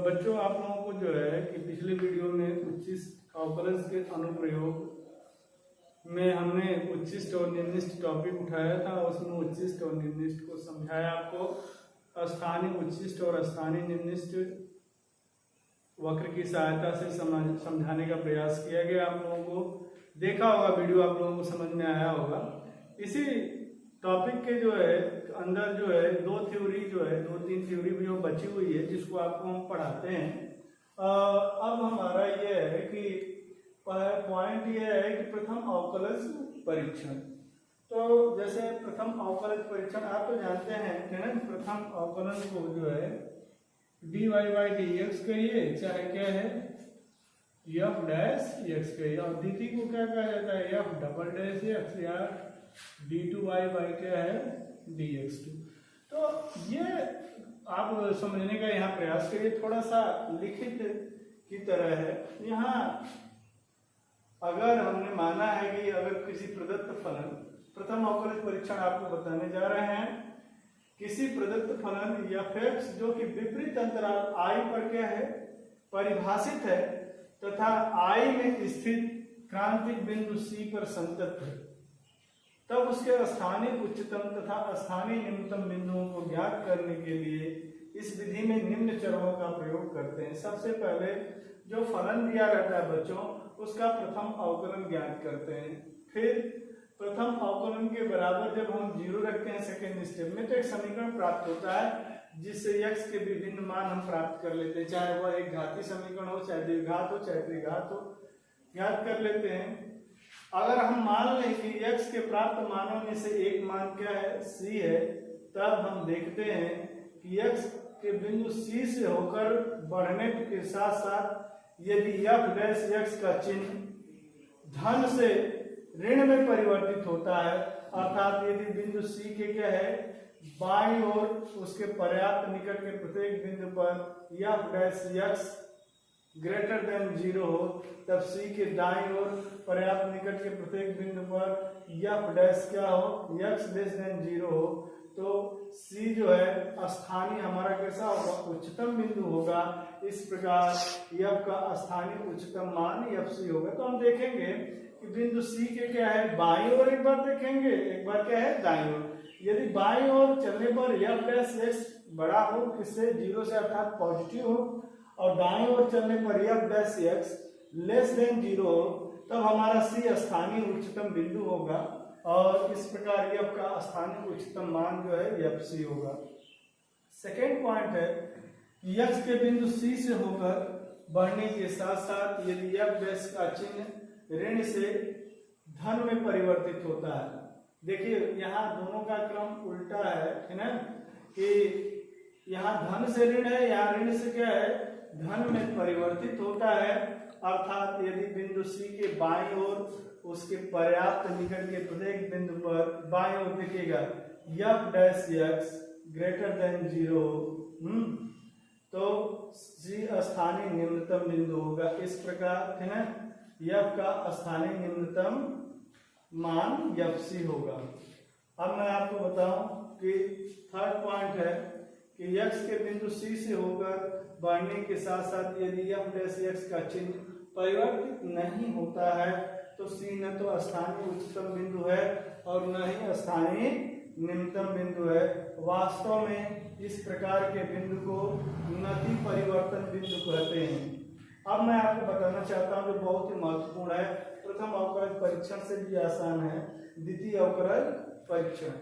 बच्चों आप लोगों को जो है कि पिछले वीडियो में उच्चिष्ट अवकलज के अनुप्रयोग में हमने उच्चिष्ट और निम्निष्ट टॉपिक उठाया था। उसमें उच्चिष्ट और निम्निष्ट को समझाया आपको। स्थानीय उच्चिष्ट और स्थानीय निम्निष्ट वक्र की सहायता से समझाने का प्रयास किया गया। आप लोगों को देखा होगा वीडियो, आप लोगों को समझ में आया होगा। इसी टॉपिक के जो है अंदर जो है दो तीन थ्योरी भी जो बची हुई है जिसको आपको हम पढ़ाते हैं। अब हमारा ये है कि पॉइंट ये है कि प्रथम अवकलज परीक्षण। तो जैसे प्रथम अवकलज परीक्षण आप तो जानते हैं कि ना, प्रथम अवकलन को जो है dy बाई dx कहिए, चाहे क्या है f डैश x कहिए, और द्वितीय को क्या कहा जाता है f डबल डैश x या d2y बाई क्या है dx2। तो ये आप समझने का यहाँ प्रयास करिए। थोड़ा सा लिखित की तरह है। यहाँ अगर हमने माना है कि अगर किसी प्रदत्त फलन, प्रथम अवकलज परीक्षण आपको बताने जा रहे हैं, किसी प्रदत्त फलन या f जो कि विपरीत अंतराल i पर क्या है परिभाषित है तथा i में स्थित क्रांतिक बिंदु c पर संतत है, तब उसके स्थानीय उच्चतम तथा स्थानीय निम्नतम बिंदुओं को ज्ञात करने के लिए इस विधि में निम्न चरणों का प्रयोग करते हैं। सबसे पहले जो फलन दिया रहता है बच्चों, उसका प्रथम अवकलन ज्ञात करते हैं। फिर प्रथम अवकलन के बराबर जब हम 0 रखते हैं सेकेंड स्टेप में, तो एक समीकरण प्राप्त होता है जिससे x के विभिन्न मान हम प्राप्त कर लेते हैं, चाहे वह एक घातीय समीकरण हो, चाहे द्विघात हो, चाहे त्रिघात हो, ज्ञात कर लेते हैं। अगर हम मान लें कि x के प्राप्त मानों में से एक मान क्या है c है, तब हम देखते हैं कि x के बिंदु c से होकर बढ़ने के साथ साथ यदि f डैश x का चिन्ह धन से ऋण में परिवर्तित होता है, अर्थात यदि बिंदु C के क्या है बाईं ओर उसके पर्याप्त निकट के प्रत्येक बिंदु पर f dash x greater than 0 हो, तब C के दाईं ओर पर्याप्त निकट के प्रत्येक बिंदु पर f डैश क्या हो x लेस देन 0 हो, तो C जो है स्थानीय हमारा कैसा होगा उच्चतम बिंदु होगा। इस प्रकार f का स्थानीय उच्चतम मान fc होगा। तो हम देखेंगे कि बिंदु C के क्या है बाईं ओर, एक बार देखेंगे, एक बार क्या है दाईं ओर। यदि बाईं ओर चलने पर f डैश x बड़ा हो, किससे 0 से, अर्थात पॉजिटिव हो, और दाईं ओर चलने पर f dash x less than 0 हो, तब हमारा C स्थानीय उच्चतम बिंदु होगा। और इस प्रकार f का स्थानीय उच्चतम मान जो है fc होगा। सेकेंड पॉइंट है कि x के बिंदु C से होकर बढ़ने के साथ साथ यदि f डैश का चिन्ह ऋण से धन में परिवर्तित होता है। देखिए यहाँ दोनों का क्रम उल्टा है ना, कि यहाँ धन से ऋण है, यहाँ ऋण से क्या है धन में परिवर्तित होता है। अर्थात यदि बिंदु C के बाईं ओर उसके पर्याप्त निकट के प्रत्येक बिंदु पर बाईं ओर दिखेगा f dash x greater than 0, तो C स्थानीय निम्नतम बिंदु होगा। इस प्रकार है ना, f का स्थानीय निम्नतम मान fc होगा। अब मैं आपको बताऊं कि थर्ड पॉइंट है कि x के बिंदु C से होकर बढ़ने के साथ साथ यदि f डैश x का चिन्ह परिवर्तित नहीं होता है, तो C न तो स्थानीय उच्चतम बिंदु है और न ही स्थानीय निम्नतम बिंदु है। वास्तव में इस प्रकार के बिंदु को नति परिवर्तन बिंदु कहते हैं। अब मैं आपको बताना चाहता हूं जो बहुत ही महत्वपूर्ण है, प्रथम अवकलज परीक्षण से भी आसान है द्वितीय अवकलज परीक्षण।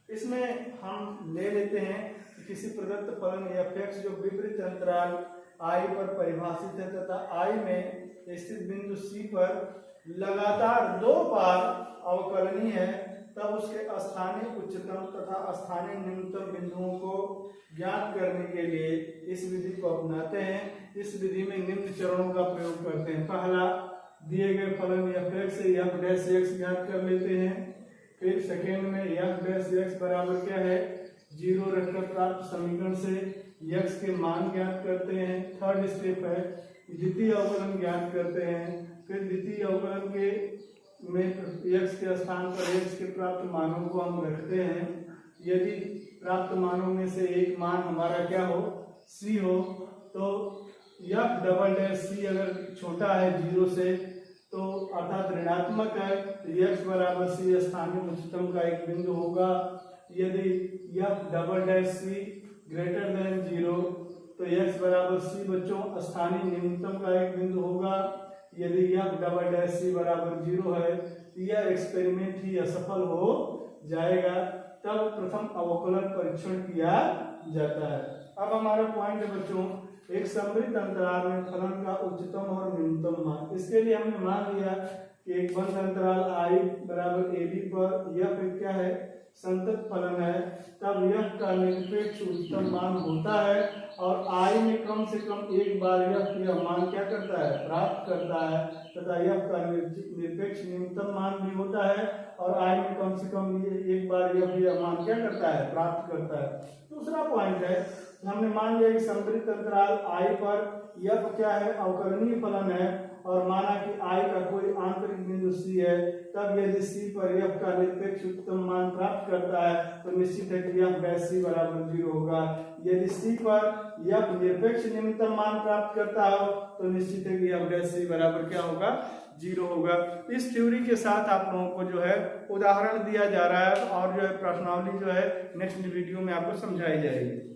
इसमें हम ले लेते हैं कि किसी प्रदत्त फलन f जो विपरीत अंतराल i पर परिभाषित है तथा i में स्थित बिंदु C पर लगातार 2 बार अवकलनीय है, तब उसके स्थानीय उच्चतम तथा स्थानीय निम्नतम बिंदुओं को ज्ञात करने के लिए इस विधि को अपनाते हैं। इस विधि में निम्न चरणों का प्रयोग करते हैं। पहला, दिए गए फलन f से f डैश x ज्ञात कर लेते हैं। फिर सेकेंड में f डैश x बराबर क्या है 0 रखकर प्राप्त समीकरण से x के मान ज्ञात करते हैं। थर्ड स्टेप है द्वितीय अवकलन ज्ञात करते हैं। फिर द्वितीय अवकलन के में x के स्थान पर x के प्राप्त मानों को हम रखते हैं। यदि प्राप्त मानों में से एक मान हमारा क्या हो सी हो तो एफ डबल डैश सी अगर छोटा है 0 से तो अर्थात ऋणात्मक है तो x बराबर सी स्थानीय उच्चतम का एक बिंदु होगा। यदि F double dash C greater than 0 तो x बराबर सी बच्चों स्थानीय निम्नतम का एक बिंदु होगा। यदि एफ डबल डैश सी बराबर 0 है तो यह एक्सपेरिमेंट ही असफल हो जाएगा। तब प्रथम अवकलन परीक्षण किया जाता है। अब हमारा पॉइंट है बच्चों, एक समृद्ध अंतराल में फलन का उच्चतम और न्यूनतम मान। इसके लिए हमने मान लिया कि एक बंद अंतराल I बराबर AB पर यह क्या है, संतत फलन है, तब यह का निरपेक्ष उच्चतम मान होता है और I में कम से कम एक बार यह मान क्या करता है, प्राप्त करता है तथा यह का निरपेक्ष न्यूनतम मान भी होता है और I में कम से कम एक बार यह मान क्या करता है, प्राप्त करता है। दूसरा पॉइंट है, हमने मान लिया कि समृद्ध अंतराल I पर यह क्या है, अवकलनीय फलन है और माना कि I का कोई आंतरिक बिंदु C है, तब यदि C पर f का निरपेक्ष उच्चतम मान प्राप्त करता है तो निश्चित है कि f डैश C बराबर 0 होगा। यदि C पर f निरपेक्ष निम्नतम मान प्राप्त करता हो तो निश्चित है कि f डैश C बराबर क्या होगा, 0 होगा। इस थ्योरी के साथ आप लोगों को जो है उदाहरण दिया जा रहा है और जो है प्रश्नावली जो है नेक्स्ट वीडियो में आपको समझाई जाएगी।